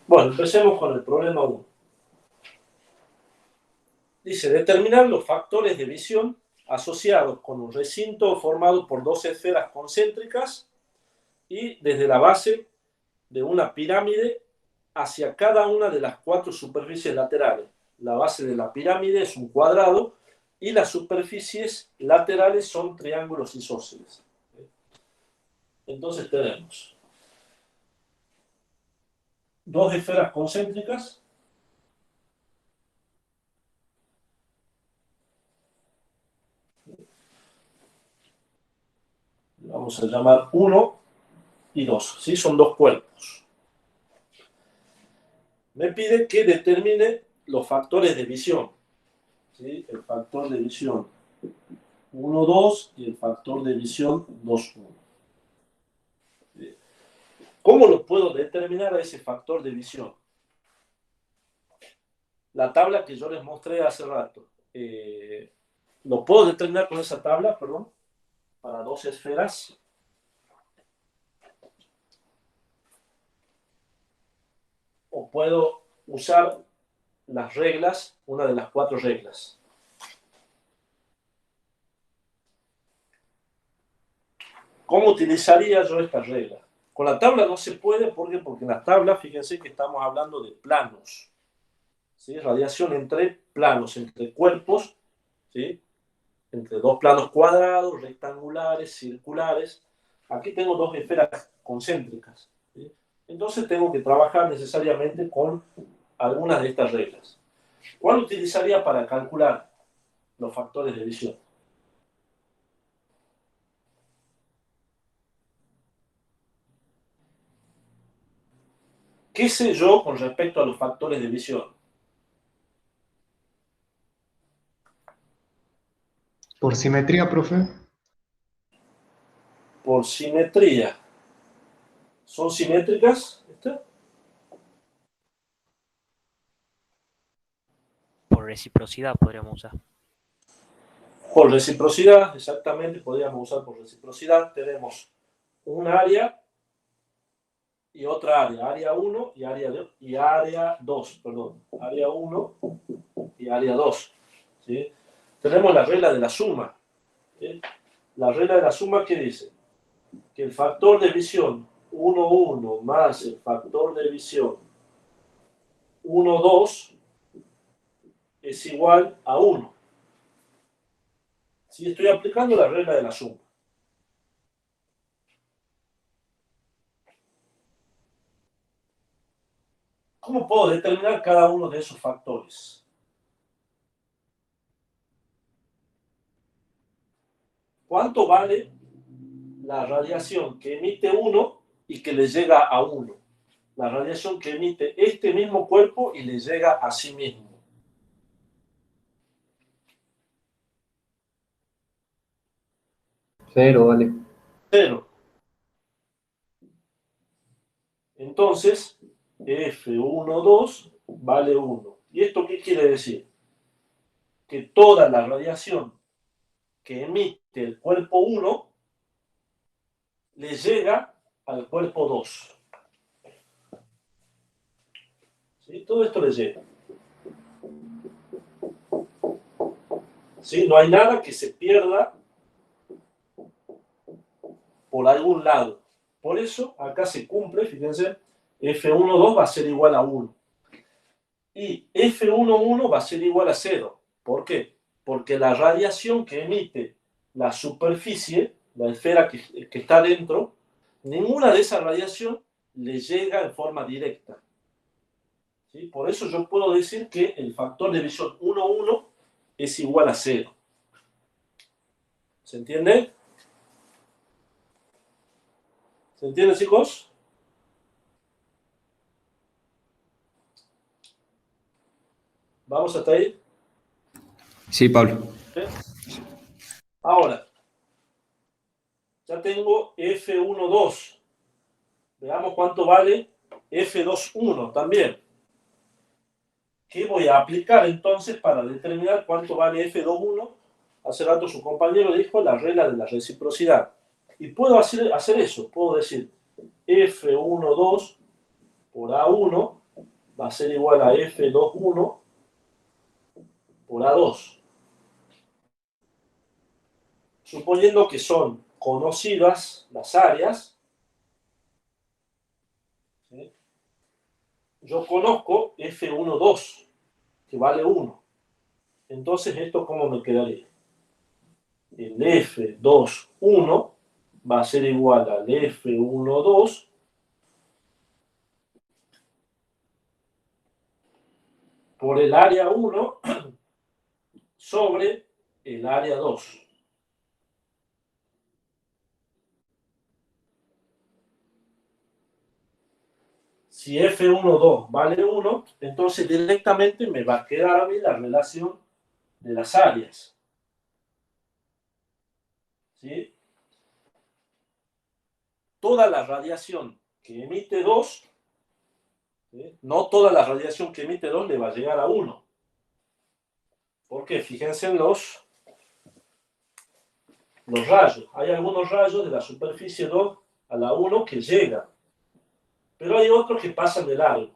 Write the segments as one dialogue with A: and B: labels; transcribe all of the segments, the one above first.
A: Bueno, empecemos con el problema 1. Dice, determinar los factores de visión asociados con un recinto formado por dos esferas concéntricas y desde la base de una pirámide hacia cada una de las cuatro superficies laterales. La base de la pirámide es un cuadrado y las superficies laterales son triángulos isósceles. Entonces tenemos dos esferas concéntricas vamos a llamar 1 y 2, ¿sí? Son dos cuerpos. Me pide que determine los factores de visión, ¿sí? El factor de visión 1, 2 y el factor de visión 2, 1. ¿Cómo lo puedo determinar a ese factor de visión? La tabla que yo les mostré hace rato. ¿Lo puedo determinar con esa tabla, perdón? Para dos esferas. O puedo usar las reglas, una de las cuatro reglas. ¿Cómo utilizaría yo esta regla? Con la tabla no se puede, ¿por qué? Porque en la tabla, fíjense que estamos hablando de planos, ¿sí? Radiación entre planos, entre cuerpos, ¿sí? Entre dos planos cuadrados, rectangulares, circulares. Aquí tengo dos esferas concéntricas, ¿sí? Entonces tengo que trabajar necesariamente con algunas de estas reglas. ¿Cuál utilizaría para calcular los factores de visión? ¿Qué sé yo con respecto a los factores de visión?
B: Por simetría, profe.
A: Por simetría. ¿Son simétricas? ¿Esta?
C: Por reciprocidad podríamos usar.
A: Por reciprocidad, exactamente, podríamos usar por reciprocidad. Tenemos un área y otra área. Área 1 y área 2, perdón. Área 1 y área 2. ¿Sí? Tenemos la regla de la suma. ¿Sí? La regla de la suma, ¿qué dice? Que el factor de visión 1, 1 más el factor de visión 1, 2 es igual a 1. Si estoy aplicando la regla de la suma. ¿Cómo puedo determinar cada uno de esos factores? ¿Cuánto vale la radiación que emite uno y que le llega a uno? La radiación que emite este mismo cuerpo y le llega a sí mismo.
D: Cero, vale.
A: Cero. Entonces, F12 vale 1. ¿Y esto qué quiere decir? Que toda la radiación que emite el cuerpo 1 le llega al cuerpo 2. ¿Sí? Todo esto le llega. ¿Sí? No hay nada que se pierda por algún lado. Por eso acá se cumple, fíjense, F12 va a ser igual a 1. Y F11 va a ser igual a 0. ¿Por qué? Porque la radiación que emite la superficie, la esfera que está dentro, ninguna de esa radiación le llega en forma directa. ¿Sí? Por eso yo puedo decir que el factor de visión 1, 1 es igual a 0. ¿Se entiende? ¿Se entiende, chicos? ¿Vamos hasta ahí?
D: Sí, Pablo.
A: ¿Sí? Ahora, ya tengo F12. Veamos cuánto vale F21 también. ¿Qué voy a aplicar entonces para determinar cuánto vale F21? Hace rato su compañero dijo la regla de la reciprocidad. Y puedo hacer eso. Puedo decir F12 por A1 va a ser igual a F21 por A2. Suponiendo que son conocidas las áreas, ¿sí? Yo conozco F12, que vale 1. Entonces, ¿esto cómo me quedaría? El F21 va a ser igual al F12 por el área 1 sobre el área 2. Si F12 vale 1, entonces directamente me va a quedar a mí la relación de las áreas. ¿Sí? Toda la radiación que emite 2, ¿sí? No toda la radiación que emite 2 le va a llegar a 1. Porque fíjense en los rayos. Hay algunos rayos de la superficie 2 a la 1 que llegan. Pero hay otros que pasan de largo.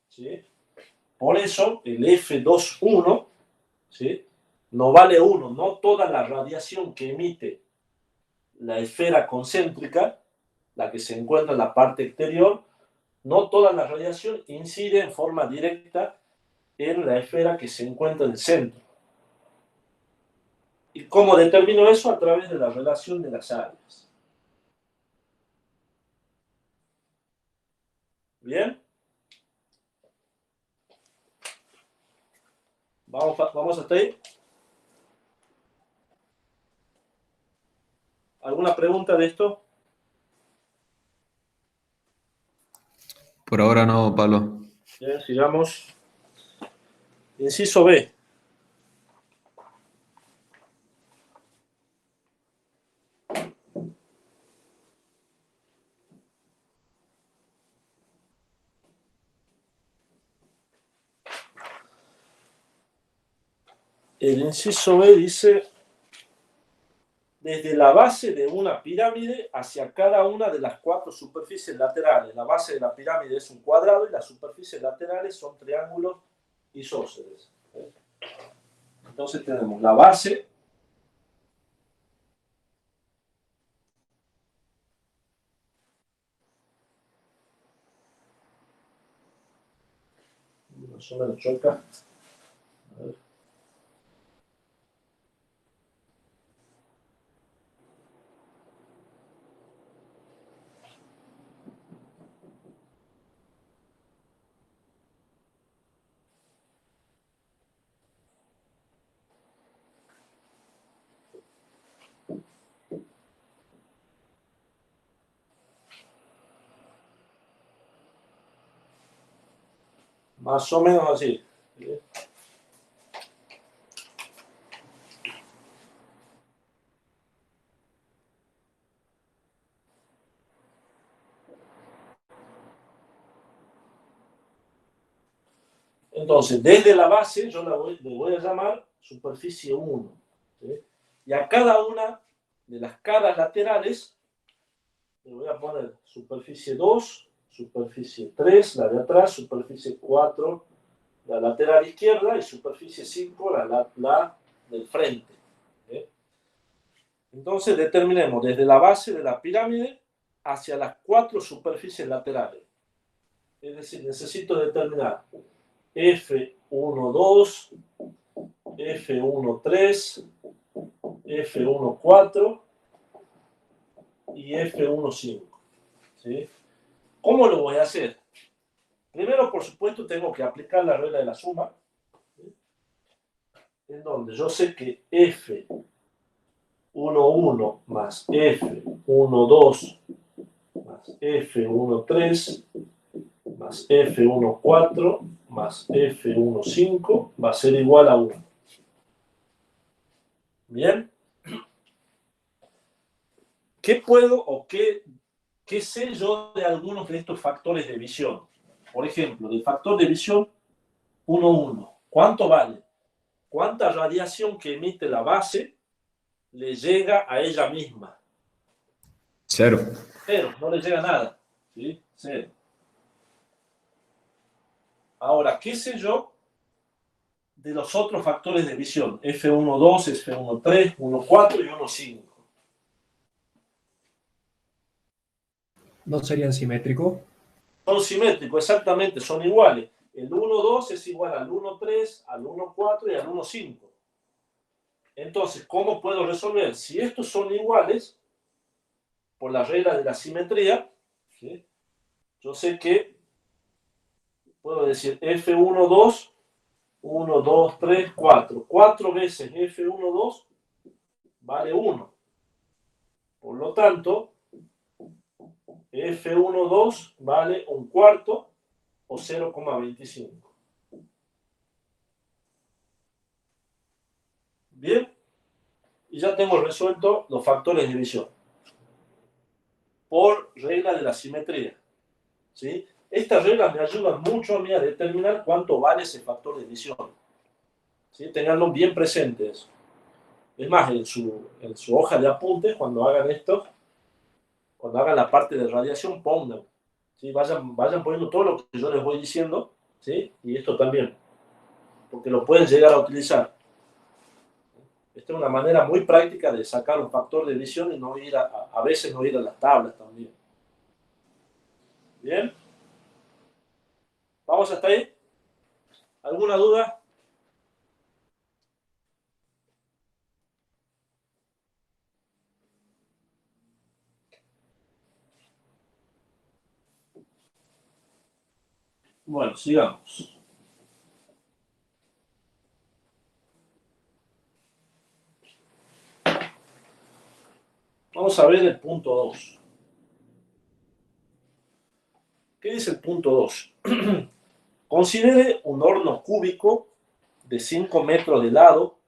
A: ¿Sí? Por eso el F21, ¿sí? No vale 1. No toda la radiación que emite la esfera concéntrica, la que se encuentra en la parte exterior, no toda la radiación incide en forma directa en la esfera que se encuentra en el centro. ¿Y cómo determino eso? A través de la relación de las áreas. ¿Bien? ¿Vamos hasta ahí? ¿Alguna pregunta de esto?
D: Por ahora no, Pablo.
A: Bien, sigamos. Inciso B. El inciso B dice, desde la base de una pirámide hacia cada una de las 4 superficies laterales. La base de la pirámide es un cuadrado y las superficies laterales son triángulos isósceles. Entonces tenemos la base. Más o menos choca. A ver. Más o menos así. Entonces, desde la base, yo le voy a llamar superficie 1. ¿Sí? Y a cada una de las caras laterales le voy a poner superficie 2, superficie 3, la de atrás, superficie 4, la lateral izquierda, y superficie 5, la del frente. ¿Sí? Entonces, determinemos desde la base de la pirámide hacia las 4 superficies laterales. Es decir, necesito determinar F12, F13, F14 y F15. ¿Sí? ¿Cómo lo voy a hacer? Primero, por supuesto, tengo que aplicar la regla de la suma, ¿sí? En donde yo sé que F11 más F12 más F13 más F14 más F15 va a ser igual a 1. ¿Bien? ¿Qué puedo o qué sé yo de algunos de estos factores de visión? Por ejemplo, del factor de visión 1,1. ¿Cuánto vale? ¿Cuánta radiación que emite la base le llega a ella misma?
D: 0.
A: 0, no le llega nada. ¿Sí? 0. Ahora, ¿qué sé yo de los otros factores de división? F1,2, F1,3, 1,4 y 1,5.
E: ¿No serían simétricos?
A: Son simétricos, exactamente, son iguales. El 1,2 es igual al 1,3, al 1,4 y al 1,5. Entonces, ¿cómo puedo resolver? Si estos son iguales, por la regla de la simetría, ¿sí? Yo sé que puedo decir F1,2, 1, 2, 3, 4. 4 veces F1,2 vale 1. Por lo tanto, F1,2 vale un cuarto o 0,25. Bien, y ya tengo resuelto los factores de división por regla de la simetría. ¿Sí? Estas reglas me ayudan mucho a mí a determinar cuánto vale ese factor de división. ¿Sí? Tenganlo bien presentes. Es más, en su hoja de apuntes, cuando hagan esto, cuando hagan la parte de radiación, pongan. ¿Sí? Vayan poniendo todo lo que yo les voy diciendo, ¿sí? Y esto también, porque lo pueden llegar a utilizar. Esta es una manera muy práctica de sacar un factor de división y no ir a veces no ir a las tablas también. ¿Bien? ¿Vamos hasta ahí? ¿Alguna duda? Bueno, sigamos. Vamos a ver el punto 2. ¿Qué dice el punto 2? Considere un horno cúbico de 5 metros de lado,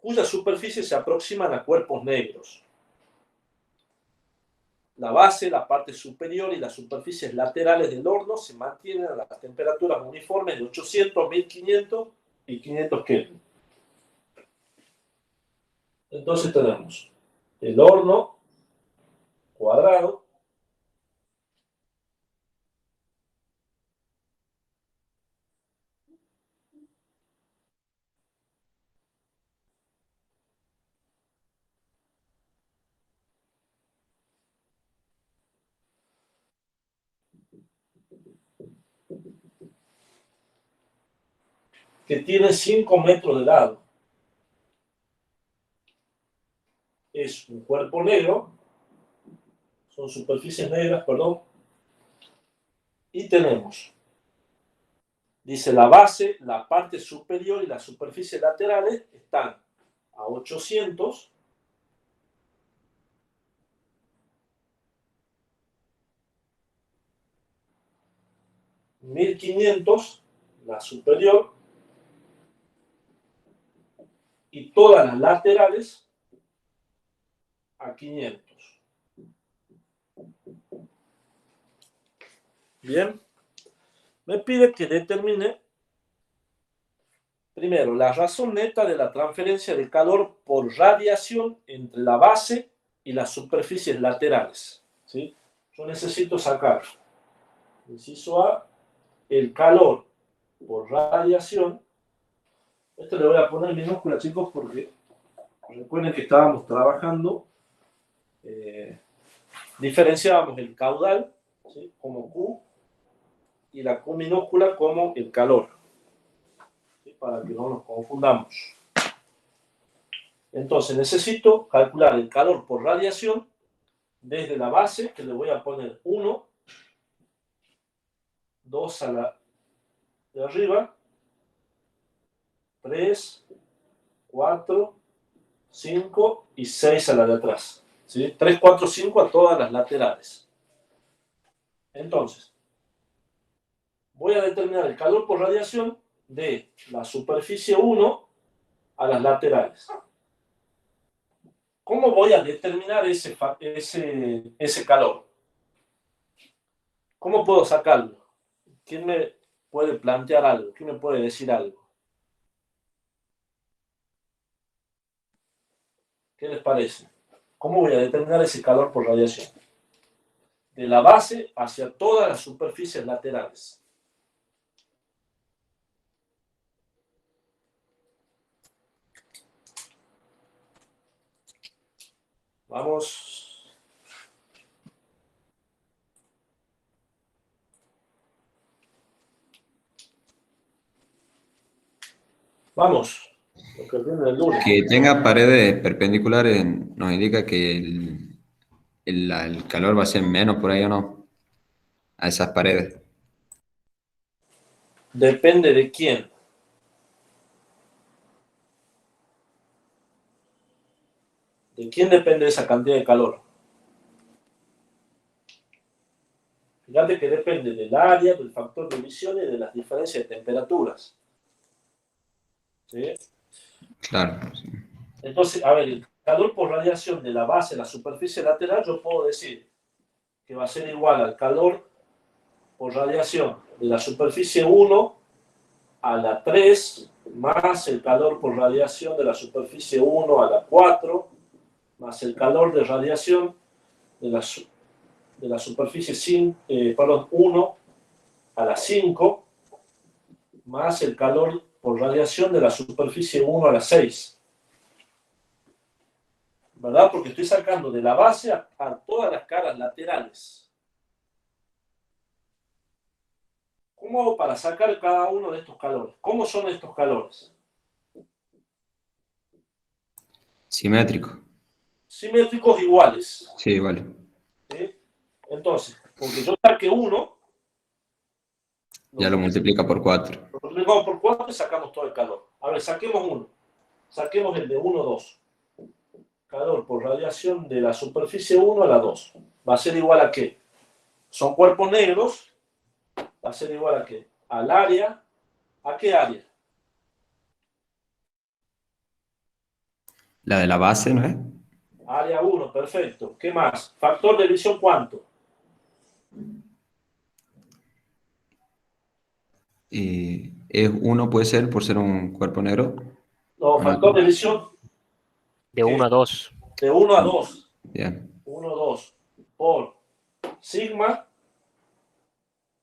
A: cuyas superficies se aproximan a cuerpos negros. La base, la parte superior y las superficies laterales del horno se mantienen a las temperaturas uniformes de 800, 1500 y 500 Kelvin. Entonces tenemos el horno cuadrado que tiene 5 metros de lado. Es un cuerpo negro, son superficies negras, perdón, y tenemos, dice, la base, la parte superior y las superficies laterales están a 800, 1500, la superior, y todas las laterales a 500. Bien, me pide que determine primero la razón neta de la transferencia de calor por radiación entre la base y las superficies laterales. ¿Sí? Yo necesito sacar, inciso A, el calor por radiación. Esto le voy a poner minúscula, chicos, porque recuerden que estábamos trabajando, diferenciábamos el caudal, ¿sí?, como Q y la Q minúscula como el calor, ¿sí?, para que no nos confundamos. Entonces necesito calcular el calor por radiación desde la base, que le voy a poner 1, 2 a la de arriba, 3, 4, 5 y 6 a la de atrás. ¿Sí? 3, 4, 5 a todas las laterales. Entonces, voy a determinar el calor por radiación de la superficie 1 a las laterales. ¿Cómo voy a determinar ese calor? ¿Cómo puedo sacarlo? ¿Quién me puede plantear algo? ¿Quién me puede decir algo? ¿Qué les parece? ¿Cómo voy a determinar ese calor por radiación? de la base hacia todas las superficies laterales. Vamos. Vamos. Lo que viene el lunes.
D: Que tenga paredes perpendiculares nos indica que el calor va a ser menos por ahí o no, a esas paredes.
A: Depende de quién. ¿De quién depende esa cantidad de calor? Fíjate que depende del área, del factor de emisión y de las diferencias de temperaturas. ¿Sí?
D: Claro. Sí.
A: Entonces, a ver, el calor por radiación de la base a la superficie lateral, yo puedo decir que va a ser igual al calor por radiación de la superficie 1 a la 3, más el calor por radiación de la superficie 1 a la 4, más el calor de radiación de la superficie 1 a la 5, más el calor por radiación de la superficie 1 a la 6. ¿Verdad? Porque estoy sacando de la base a todas las caras laterales. ¿Cómo hago para sacar cada uno de estos calores? ¿Cómo son estos calores?
D: Simétrico.
A: Simétricos iguales.
D: Sí, vale.
A: ¿Sí? Entonces, porque yo saque uno,
D: Ya lo multiplica por 4.
A: lo multiplicamos por 4 y sacamos todo el calor. A ver, saquemos uno. Saquemos el de 1, 2. Calor por radiación de la superficie 1 a la 2. ¿Va a ser igual a qué? Son cuerpos negros. ¿Va a ser igual a qué? Al área. ¿A qué área?
D: La de la base, ¿no es?
A: Área 1, perfecto. ¿Qué más? Factor de visión, ¿cuánto?
D: Es 1 puede ser por ser un cuerpo negro.
A: No, factor de visión
C: De 1 a 2.
A: de 1 a 2.
D: Bien.
A: 1, 2 por sigma,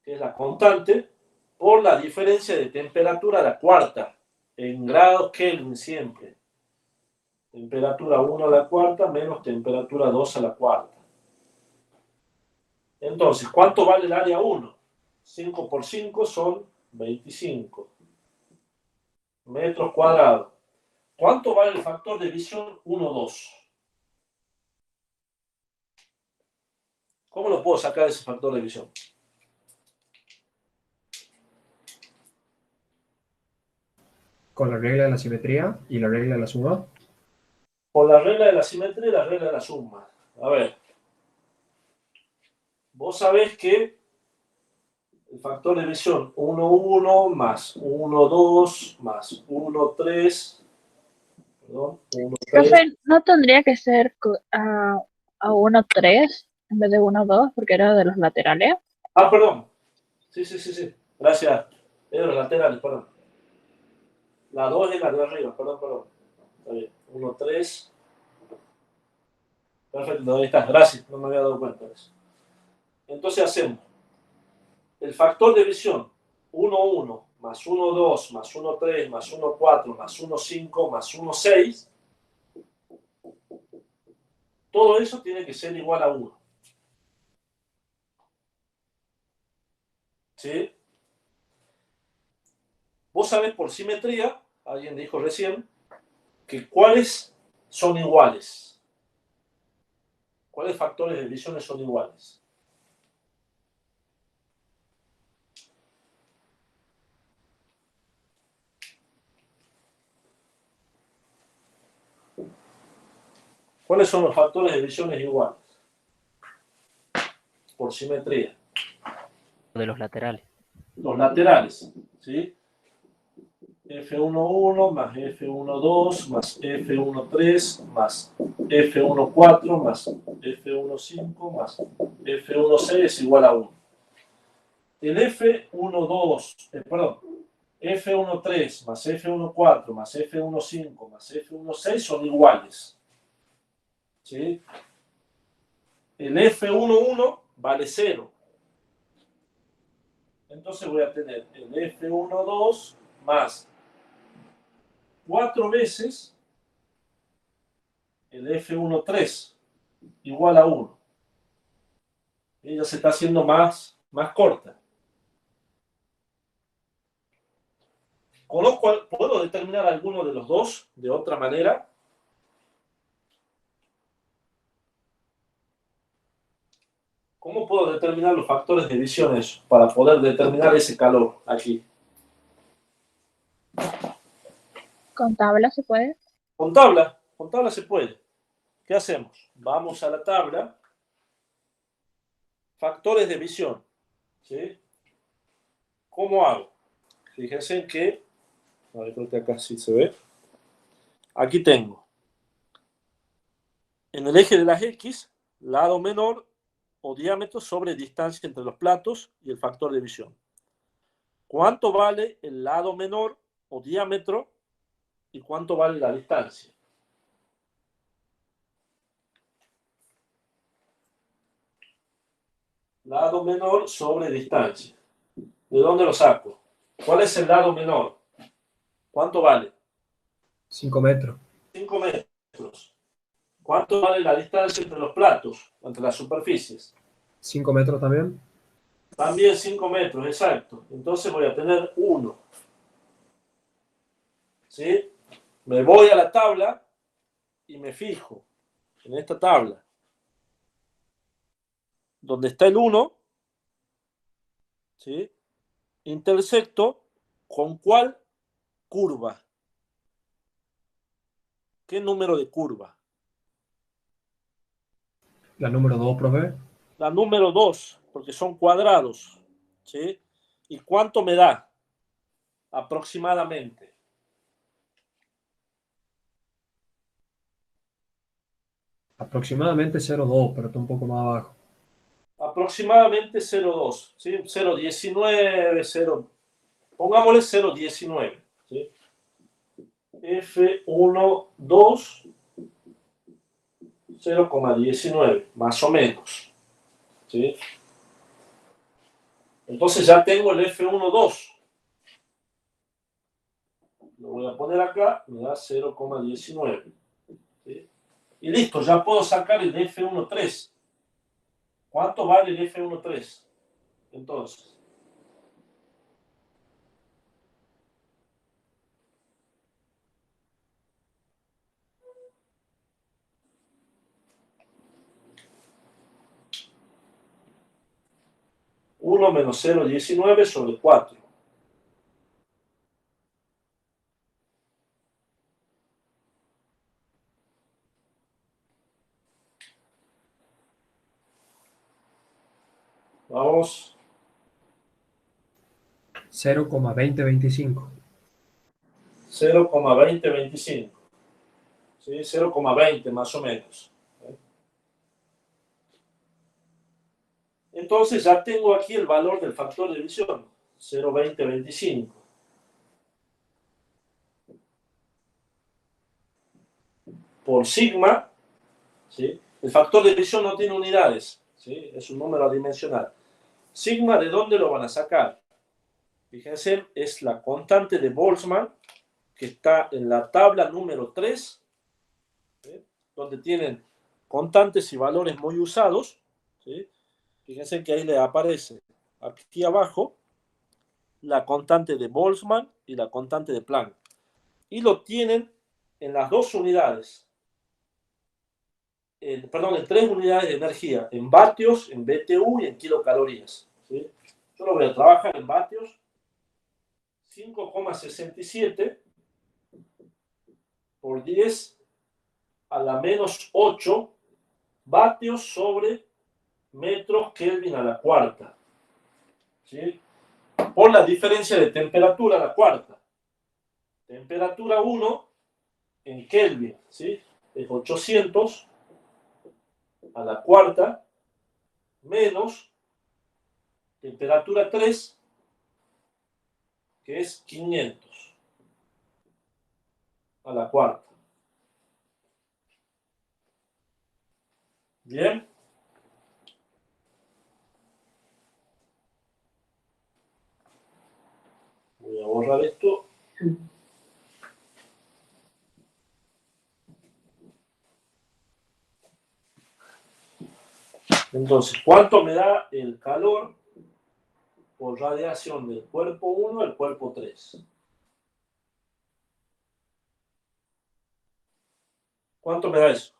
A: que es la constante, por la diferencia de temperatura a la cuarta, en grados Kelvin siempre. Temperatura 1 a la cuarta menos temperatura 2 a la cuarta. Entonces, ¿cuánto vale el área 1? 5 por 5 son 25 metros cuadrados. ¿Cuánto vale el factor de visión 1, 2? ¿Cómo lo puedo sacar ese factor de visión?
E: Con la regla de la simetría y la regla de la suma.
A: Con la regla de la simetría y la regla de la suma. A ver. Vos sabés que el factor de visión 1, 1 más 1, 2 más 1, 3. Perdón, 1, 3.
F: Profe, ¿no tendría que ser a 1, 3 en vez de 1, 2 porque era de los laterales?
A: Ah, perdón. Sí. Gracias. Es de los laterales, perdón. La 2 es la de arriba, perdón. Está bien. 1, 3. Perfecto, ahí está. Gracias, no me había dado cuenta de eso. Entonces hacemos el factor de visión 1, 1 más 1, 2 más 1, 3 más 1, 4 más 1, 5 más 1, 6. Todo eso tiene que ser igual a 1. ¿Sí? Vos sabés por simetría, alguien dijo recién, que cuáles son iguales. ¿Cuáles factores de visión son iguales? ¿Cuáles son los factores de visión iguales? Por simetría.
C: De los laterales.
A: Los laterales, ¿sí? F11 más F12 más F13 más F14 más F15 más F16 es igual a 1. El F13 más F14 más F15 más F16 son iguales. ¿Sí? El F11 vale 0. Entonces voy a tener el F12 más 4 veces el F13 igual a 1. Ella se está haciendo más corta. ¿Puedo determinar alguno de los dos de otra manera? ¿Cómo puedo determinar los factores de división eso, para poder determinar ese calor aquí?
F: ¿Con tabla se puede?
A: Con tabla se puede. ¿Qué hacemos? Vamos a la tabla. Factores de división. ¿Sí? ¿Cómo hago? Fíjense que, a ver, creo que acá sí se ve. Aquí tengo, en el eje de las X, lado menor o diámetro sobre distancia entre los platos y el factor de división. ¿Cuánto vale el lado menor o diámetro y cuánto vale la distancia? Lado menor sobre distancia. ¿De dónde lo saco? ¿Cuál es el lado menor? ¿Cuánto vale?
E: 5 metros.
A: 5 metros. ¿Cuánto vale la distancia entre los platos, entre las superficies?
E: 5 metros también.
A: También 5 metros, exacto. Entonces voy a tener 1. ¿Sí? Me voy a la tabla y me fijo en esta tabla. Donde está el 1, ¿sí? Intersecto con ¿cuál curva? ¿Qué número de curva?
E: La número 2, profe.
A: La número 2, porque son cuadrados. ¿Sí? ¿Y cuánto me da? Aproximadamente.
E: Aproximadamente 0,2, pero está un poco más abajo.
A: Aproximadamente 0,2. ¿Sí? 0,19, 0. Pongámosle 0,19. ¿Sí? F12, 0,19, más o menos. ¿Sí? Entonces ya tengo el F12. Lo voy a poner acá, me da 0,19. ¿Sí? Y listo, ya puedo sacar el F13. ¿Cuánto vale el F13? Entonces, uno menos 0,19 sobre 4. Vamos,
E: 0,2025.
A: 0,2025. ¿Sí? 0,20 más o menos. Entonces ya tengo aquí el valor del factor de división, 0,2025. Por sigma, ¿sí? El factor de división no tiene unidades, ¿sí? Es un número adimensional. Sigma, ¿de dónde lo van a sacar? Fíjense, es la constante de Boltzmann, que está en la tabla número 3, ¿sí? Donde tienen constantes y valores muy usados, ¿sí? Fíjense que ahí le aparece aquí abajo la constante de Boltzmann y la constante de Planck. Y lo tienen en las dos unidades, en 3 unidades de energía, en vatios, en BTU y en kilocalorías. ¿Sí? Yo lo voy a trabajar en vatios, 5,67 por 10 a la menos 8 vatios sobre metros Kelvin a la cuarta. ¿Sí? Por la diferencia de temperatura a la cuarta. Temperatura 1 en Kelvin, ¿sí? Es 800 a la cuarta menos temperatura 3, que es 500 a la cuarta. Bien. Entonces, ¿cuánto me da el calor por radiación del cuerpo 1 al cuerpo 3? ¿Cuánto me da eso?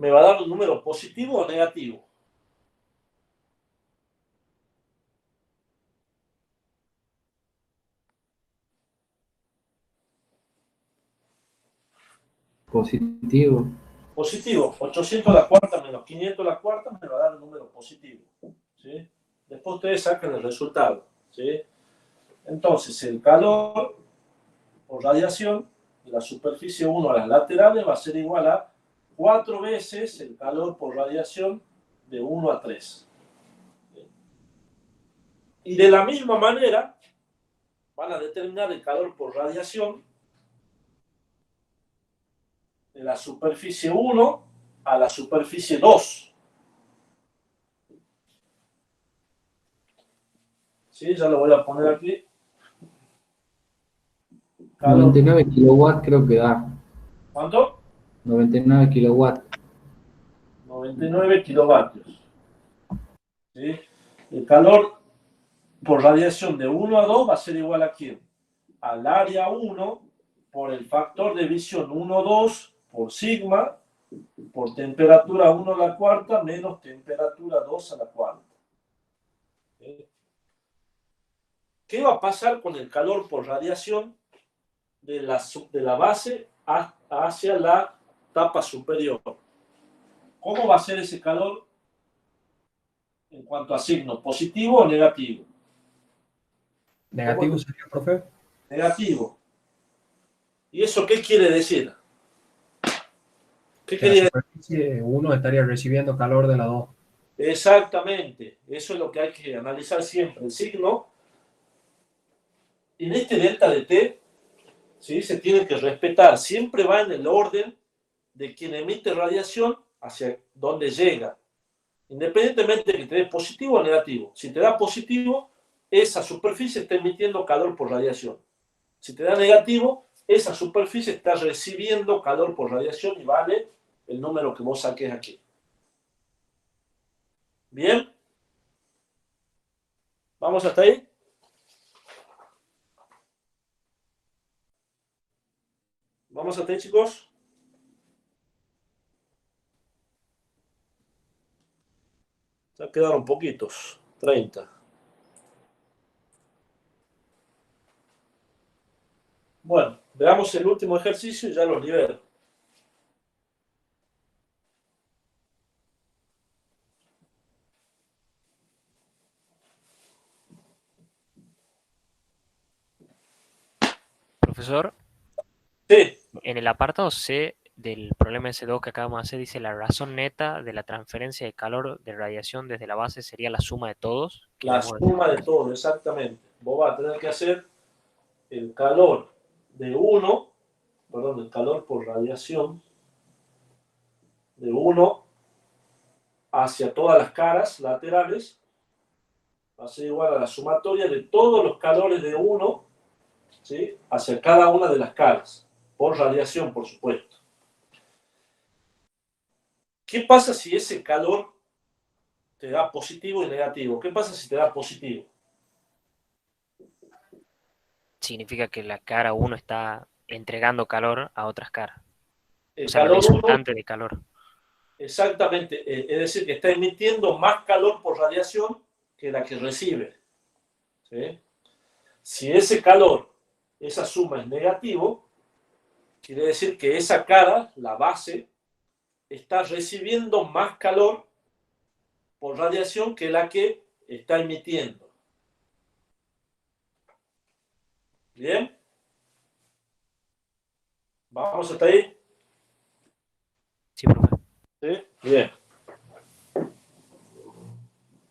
A: ¿Me va a dar un número positivo o negativo?
G: Positivo.
A: Positivo. 800 a la cuarta menos 500 a la cuarta me va a dar un número positivo. ¿Sí? Después ustedes sacan el resultado. ¿Sí? Entonces, el calor por radiación de la superficie 1 a las laterales va a ser igual a 4 veces el calor por radiación de 1 a 3. Y de la misma manera van a determinar el calor por radiación de la superficie 1 a la superficie 2. ¿Sí? Ya lo voy a poner aquí. Calor.
G: 99 kilowatts creo que da.
A: ¿Cuánto?
G: 99 kilowatts.
A: 99 kilovatios. ¿Sí? El calor por radiación de 1 a 2 va a ser igual a ¿quién? Al área 1 por el factor de visión 1,2 por sigma por temperatura 1 a la cuarta menos temperatura 2 a la cuarta. ¿Sí? ¿Qué va a pasar con el calor por radiación de la base hacia la tapa superior? ¿Cómo va a ser ese calor en cuanto a signo, positivo o negativo?
E: Negativo sería, profe.
A: Negativo. ¿Y eso qué quiere decir? ¿Qué
E: Que la
A: quería decir?
E: superficie 1 estaría recibiendo calor de la 2.
A: Exactamente. Eso es lo que hay que analizar siempre. El signo, en este delta de T, ¿sí? Se tiene que respetar. Siempre va en el orden de quien emite radiación hacia donde llega. Independientemente de que te dé positivo o negativo. Si te da positivo, esa superficie está emitiendo calor por radiación. Si te da negativo, esa superficie está recibiendo calor por radiación y vale el número que vos saques aquí. ¿Bien? ¿Vamos hasta ahí? ¿Vamos hasta ahí, chicos? Ya quedaron poquitos, 30. Bueno, veamos el último ejercicio y ya los libero.
C: Profesor,
A: Sí,
C: en el apartado C del problema S2 que acabamos de hacer, dice la razón neta de la transferencia de calor de radiación desde la base sería la suma de todos. Que
A: la
C: hemos-
A: suma de todo, exactamente. Vos vas a tener que hacer el calor de 1, perdón, el calor por radiación de 1 hacia todas las caras laterales va a ser igual a la sumatoria de todos los calores de 1, ¿sí? Hacia cada una de las caras, por radiación, por supuesto. ¿Qué pasa si ese calor te da positivo y negativo? ¿Qué pasa si te da positivo?
C: Significa que la cara 1 está entregando calor a otras caras.
A: El
C: O sea, el
A: calor 1,
C: resultante de calor.
A: exactamente, es decir, que está emitiendo más calor por radiación que la que recibe. ¿Sí? Si ese calor, esa suma es negativo, quiere decir que esa cara, la base, está recibiendo más calor por radiación que la que está emitiendo. ¿Bien? ¿Vamos hasta ahí?
C: Sí, profe.
A: ¿Sí? Bien.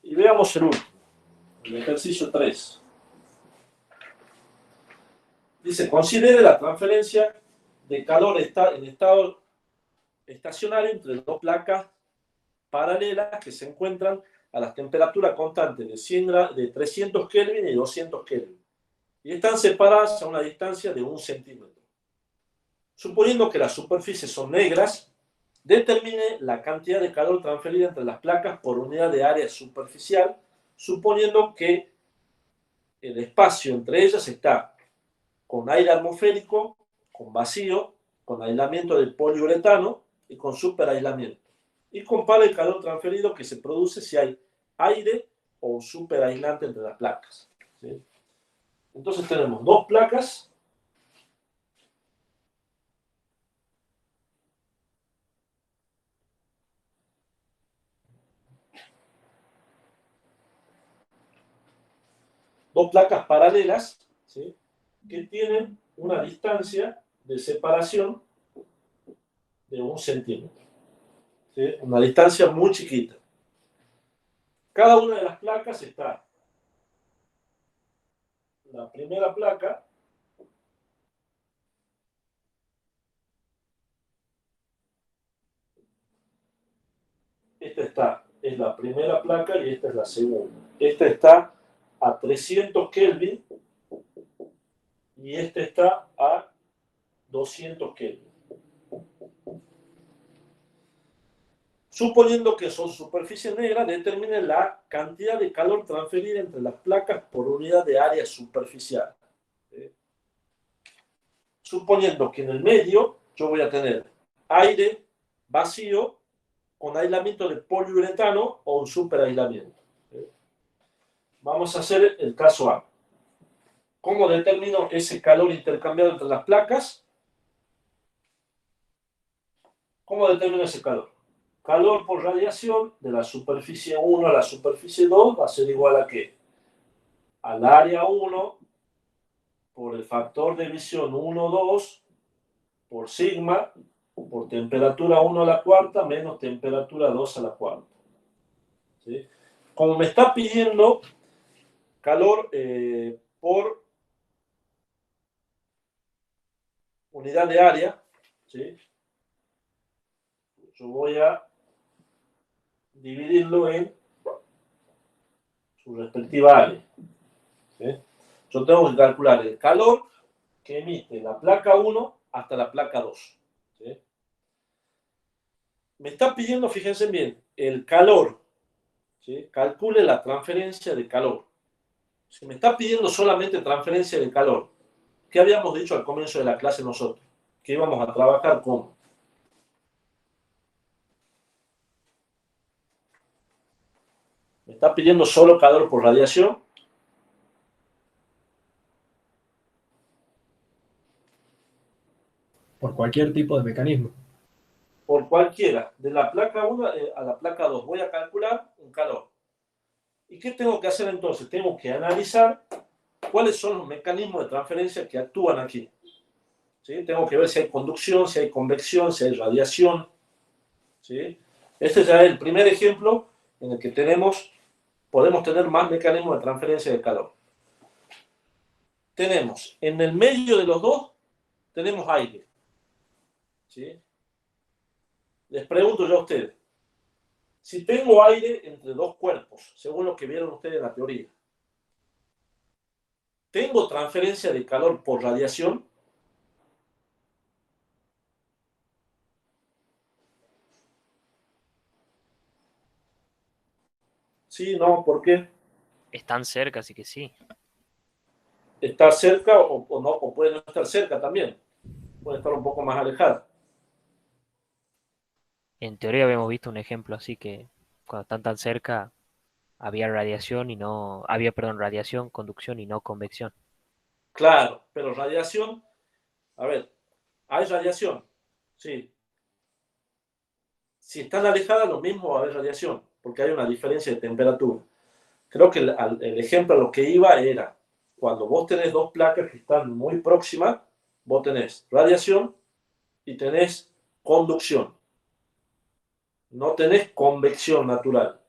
A: Y veamos el último, el ejercicio 3. Dice, considere la transferencia de calor en estado estacionario entre dos placas paralelas que se encuentran a las temperaturas constantes de 300 Kelvin y 200 Kelvin. Y están separadas a una distancia de 1 centímetro. Suponiendo que las superficies son negras, determine la cantidad de calor transferida entre las placas por unidad de área superficial, suponiendo que el espacio entre ellas está con aire atmosférico, con vacío, con aislamiento de poliuretano y con superaislamiento. Y compara el calor transferido que se produce si hay aire o un superaislante entre las placas. ¿Sí? Entonces tenemos dos placas. Dos placas paralelas, ¿sí? Que tienen una distancia de separación de 1 centímetro. ¿Sí? Una distancia muy chiquita. Cada una de las placas está la primera placa, esta es la primera placa y esta es la segunda. Esta está a 300 Kelvin y esta está a 200 Kelvin. Suponiendo que son superficies negras, determine la cantidad de calor transferida entre las placas por unidad de área superficial. ¿Sí? Suponiendo que en el medio yo voy a tener aire vacío con aislamiento de poliuretano o un superaislamiento. ¿Sí? Vamos a hacer el caso A. ¿Cómo determino ese calor intercambiado entre las placas? ¿Cómo determino ese calor? Calor por radiación de la superficie 1 a la superficie 2 va a ser igual a ¿qué? Al área 1 por el factor de división 1, 2 por sigma por temperatura 1 a la cuarta menos temperatura 2 a la cuarta. ¿Sí? Como me está pidiendo calor por unidad de área, ¿sí? Yo voy a dividirlo en su respectiva área. ¿Sí? Yo tengo que calcular el calor que emite la placa 1 hasta la placa 2. ¿Sí? Me está pidiendo, fíjense bien, el calor. ¿Sí? Calcule la transferencia de calor. Si me está pidiendo solamente transferencia de calor, ¿qué habíamos dicho al comienzo de la clase nosotros? Que íbamos a trabajar con me está pidiendo solo calor por radiación.
E: Por cualquier tipo de mecanismo.
A: Por cualquiera, de la placa 1 a la placa 2, voy a calcular un calor. ¿Y qué tengo que hacer entonces? Tengo que analizar cuáles son los mecanismos de transferencia que actúan aquí. ¿Sí? Tengo que ver si hay conducción, si hay convección, si hay radiación. ¿Sí? Este ya es el primer ejemplo en el que podemos tener más mecanismos de transferencia de calor. Tenemos, en el medio de los dos, tenemos aire. ¿Sí? Les pregunto yo a ustedes, si tengo aire entre dos cuerpos, según lo que vieron ustedes en la teoría, ¿tengo transferencia de calor por radiación? Sí, no, ¿por qué?
C: Están cerca, así que sí.
A: Está cerca o no, o puede no estar cerca también. Puede estar un poco más alejada.
C: En teoría habíamos visto un ejemplo así que cuando están tan cerca había radiación, conducción y no convección.
A: Claro, pero radiación, a ver, hay radiación, sí. Si están alejadas, lo mismo va a haber radiación, porque hay una diferencia de temperatura. Creo que el ejemplo a lo que iba era, cuando vos tenés dos placas que están muy próximas, vos tenés radiación y tenés conducción. No tenés convección natural.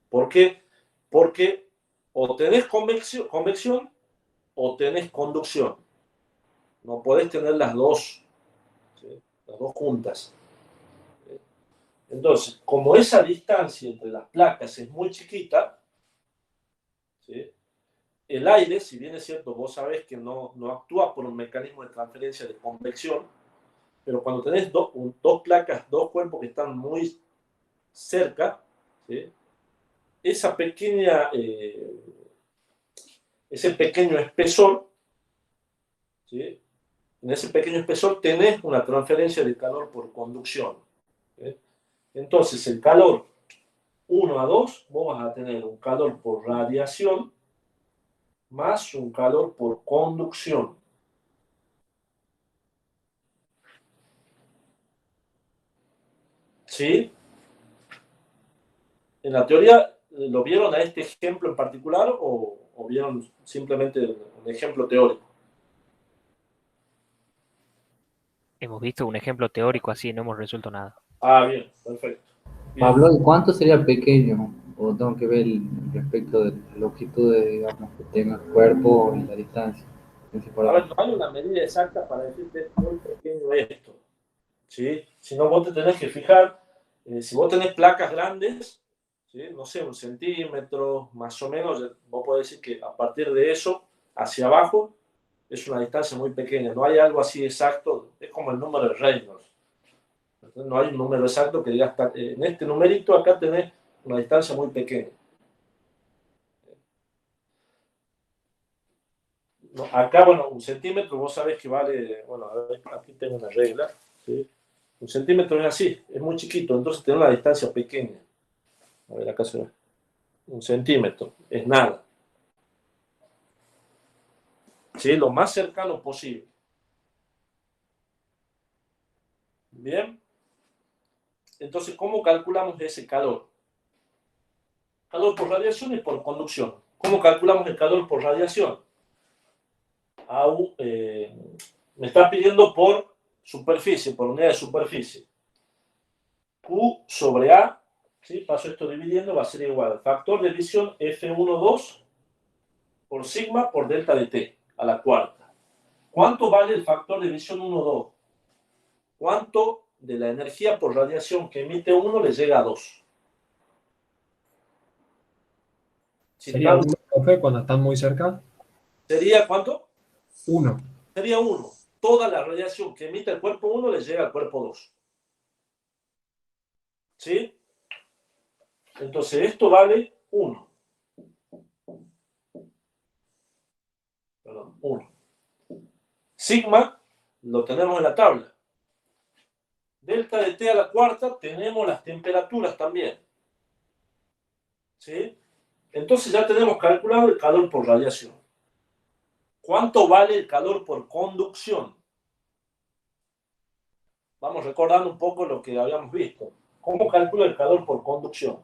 A: ¿Por qué? Porque o tenés convección o tenés conducción. No podés tener las dos, ¿sí? Las dos juntas. Entonces, como esa distancia entre las placas es muy chiquita, ¿sí? El aire, si bien es cierto, vos sabés que no actúa por un mecanismo de transferencia de convección, pero cuando tenés dos placas, dos cuerpos que están muy cerca, ¿sí? Esa pequeña, ese pequeño espesor, ¿sí? En ese pequeño espesor tenés una transferencia de calor por conducción, ¿sí? Entonces, el calor 1 a 2, vos vas a tener un calor por radiación más un calor por conducción. ¿Sí? En la teoría, ¿lo vieron a este ejemplo en particular o vieron simplemente un ejemplo teórico?
C: Hemos visto un ejemplo teórico así y no hemos resuelto nada.
A: Ah, bien, perfecto. Bien.
G: Pablo, ¿y cuánto sería pequeño? O tengo que ver respecto de la longitud de, digamos, que tenga el cuerpo y la distancia.
A: A ver, no hay una medida exacta para decirte muy pequeño esto, ¿sí? Si no, vos te tenés que fijar, si vos tenés placas grandes, ¿sí? No sé, 1 centímetro, más o menos, vos podés decir que a partir de eso, hacia abajo, es una distancia muy pequeña. No hay algo así exacto, es como el número de Reynolds. Entonces, no hay un número exacto que diga, en este numerito acá tenés una distancia muy pequeña. No, acá, bueno, 1 centímetro, vos sabés que vale, bueno, a ver, aquí tengo una regla, ¿sí? 1 centímetro es así, es muy chiquito, entonces tiene una distancia pequeña. A ver, acá se ve. 1 centímetro, es nada. ¿Sí? Lo más cercano posible. Bien. Entonces, ¿cómo calculamos ese calor? Calor por radiación y por conducción. ¿Cómo calculamos el calor por radiación? Me está pidiendo por superficie, por unidad de superficie. Q sobre A, ¿sí? Paso esto dividiendo, va a ser igual al factor de división F12 por sigma por delta de T a la cuarta. ¿Cuánto vale el factor de división 1,2? ¿Cuánto de la energía por radiación que emite 1 le llega a 2?
E: Sería 1, profe, cuando están muy cerca.
A: ¿Sería cuánto?
E: 1.
A: Sería 1. Toda la radiación que emite el cuerpo 1 le llega al cuerpo 2. ¿Sí? Entonces esto vale 1. Perdón, 1. Sigma lo tenemos en la tabla. Delta de T a la cuarta tenemos las temperaturas también. ¿Sí? Entonces ya tenemos calculado el calor por radiación. ¿Cuánto vale el calor por conducción? Vamos recordando un poco lo que habíamos visto. ¿Cómo calcula el calor por conducción?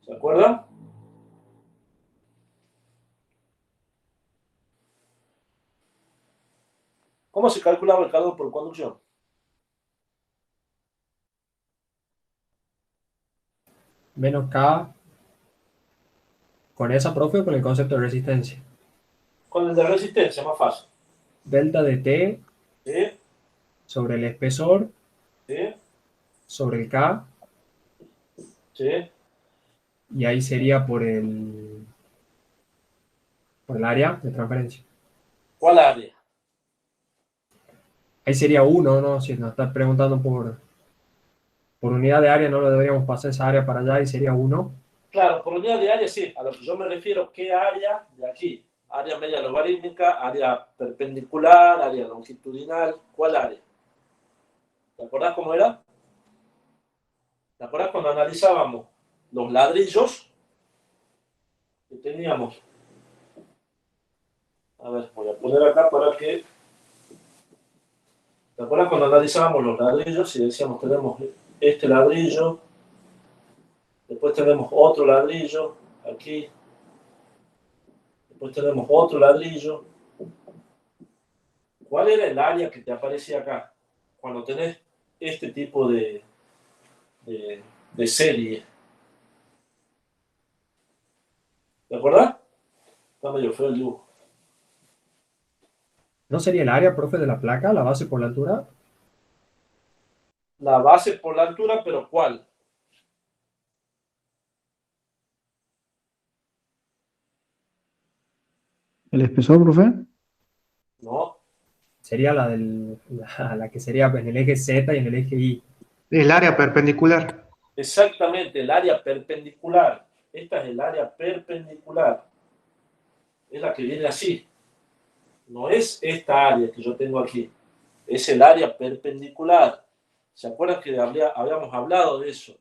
A: ¿Se acuerdan? ¿Cómo se calculaba el calor por conducción?
E: Menos K. ¿Con esa, profe, o con el concepto de resistencia?
A: Con el de resistencia, más fácil.
E: Delta de T
A: ¿Sí?
E: sobre el espesor
A: ¿Sí?
E: sobre el K.
A: ¿Sí?
E: Y ahí sería por el área de transferencia.
A: ¿Cuál área?
E: Ahí sería 1, ¿no? Si nos estás preguntando por unidad de área, no lo deberíamos pasar esa área para allá y sería 1.
A: Claro, por unidad de área sí. A lo que yo me refiero, ¿qué área de aquí? Área media logarítmica, área perpendicular, área longitudinal. ¿Cuál área? ¿Te acordás cómo era? ¿Te acordás cuando analizábamos los ladrillos que teníamos? A ver, voy a poner acá para que... ¿Te acuerdas cuando analizábamos los ladrillos y decíamos tenemos este ladrillo, después tenemos otro ladrillo aquí, después tenemos otro ladrillo? ¿Cuál era el área que te aparecía acá cuando tenés este tipo de serie? ¿Te acordás? Está medio feo el dibujo.
E: ¿No sería el área, profe, de la placa, la base por la altura?
A: La base por la altura, pero ¿cuál?
H: ¿El espesor, profe?
A: No,
E: Sería la que sería en el eje Z y en el eje Y.
B: El área perpendicular.
A: exactamente, el área perpendicular. Esta es el área perpendicular. Es la que viene así. No es esta área que yo tengo aquí. Es el área perpendicular. ¿Se acuerdan que habíamos hablado de eso?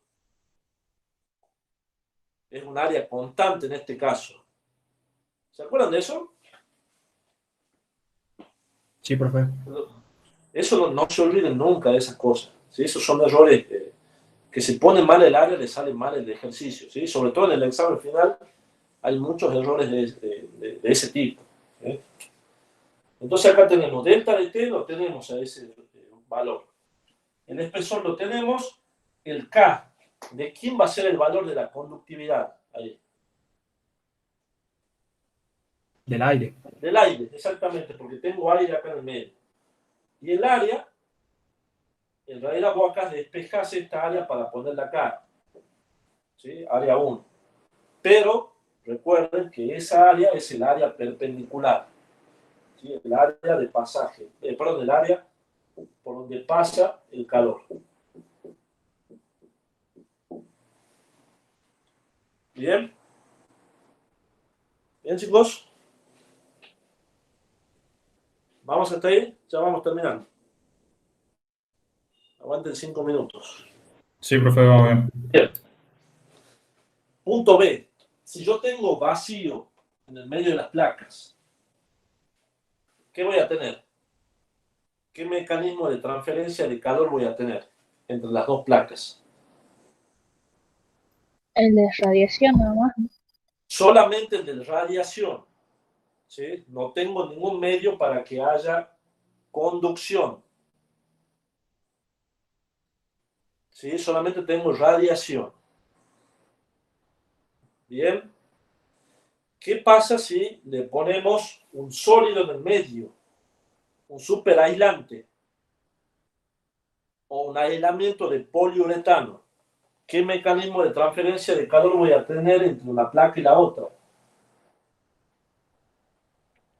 A: Es un área constante en este caso. ¿Se acuerdan de eso?
E: Sí, profe.
A: Eso no se olviden nunca de esas cosas. ¿Sí? Esos son errores que se pone mal el área, le sale mal el ejercicio. ¿Sí? Sobre todo en el examen final hay muchos errores de ese tipo. ¿Sí? Entonces acá tenemos delta de t, lo tenemos a ese valor. El espesor lo tenemos, el K. ¿De quién va a ser el valor de la conductividad? Ahí.
E: Del aire.
A: Del aire, exactamente, porque tengo aire acá en el medio. Y el área, en realidad vos acá despejás esta área para ponerla acá. ¿Sí? Área 1. Pero recuerden que esa área es el área perpendicular. ¿Sí? El área de pasaje. Perdón, el área por donde pasa el calor. ¿Bien? ¿Bien, chicos? ¿Vamos hasta ahí? Ya vamos terminando. Aguanten 5 minutos.
I: Sí, profe, vamos bien.
A: Bien. Punto B. Si yo tengo vacío en el medio de las placas, ¿qué voy a tener? ¿Qué mecanismo de transferencia de calor voy a tener entre las dos placas?
F: El de radiación nada más.
A: Solamente el de radiación. ¿Sí? No tengo ningún medio para que haya conducción. ¿Sí? Solamente tengo radiación. Bien. ¿Qué pasa si le ponemos un sólido en el medio? Un superaislante o un aislamiento de poliuretano. ¿Qué mecanismo de transferencia de calor voy a tener entre una placa y la otra?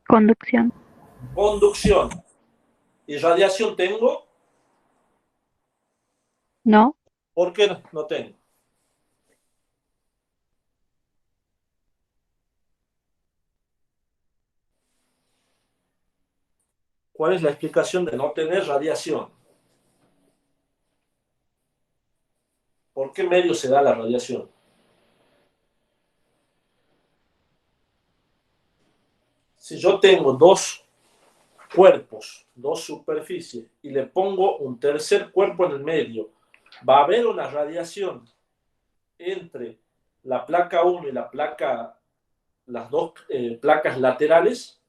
F: Conducción.
A: Conducción. ¿Y radiación tengo?
F: No.
A: ¿Por qué no tengo? ¿Cuál es la explicación de no tener radiación? ¿Por qué medio se da la radiación? Si yo tengo dos cuerpos, dos superficies, y le pongo un tercer cuerpo en el medio, va a haber una radiación entre la placa 1 y las dos placas laterales.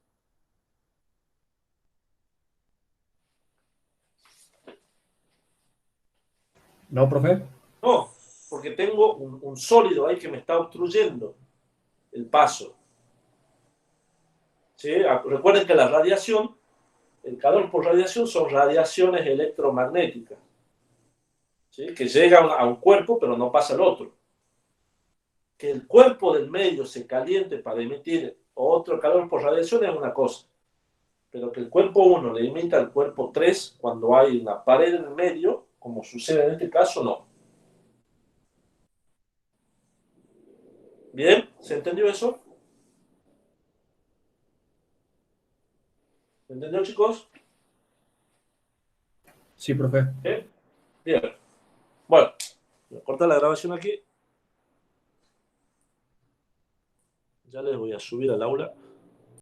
E: ¿No, profe?
A: No, porque tengo un sólido ahí que me está obstruyendo el paso. ¿Sí? Recuerden que la radiación, el calor por radiación son radiaciones electromagnéticas, ¿sí? Que llegan a un cuerpo pero no pasa al otro. Que el cuerpo del medio se caliente para emitir otro calor por radiación es una cosa, pero que el cuerpo 1 le emita al cuerpo 3 cuando hay una pared en el medio, como sucede en este caso, no. ¿Bien? ¿Se entendió eso? ¿Se entendió, chicos?
E: Sí, profe.
A: ¿Bien? Bien. Bueno, voy a cortar la grabación aquí. Ya les voy a subir al aula.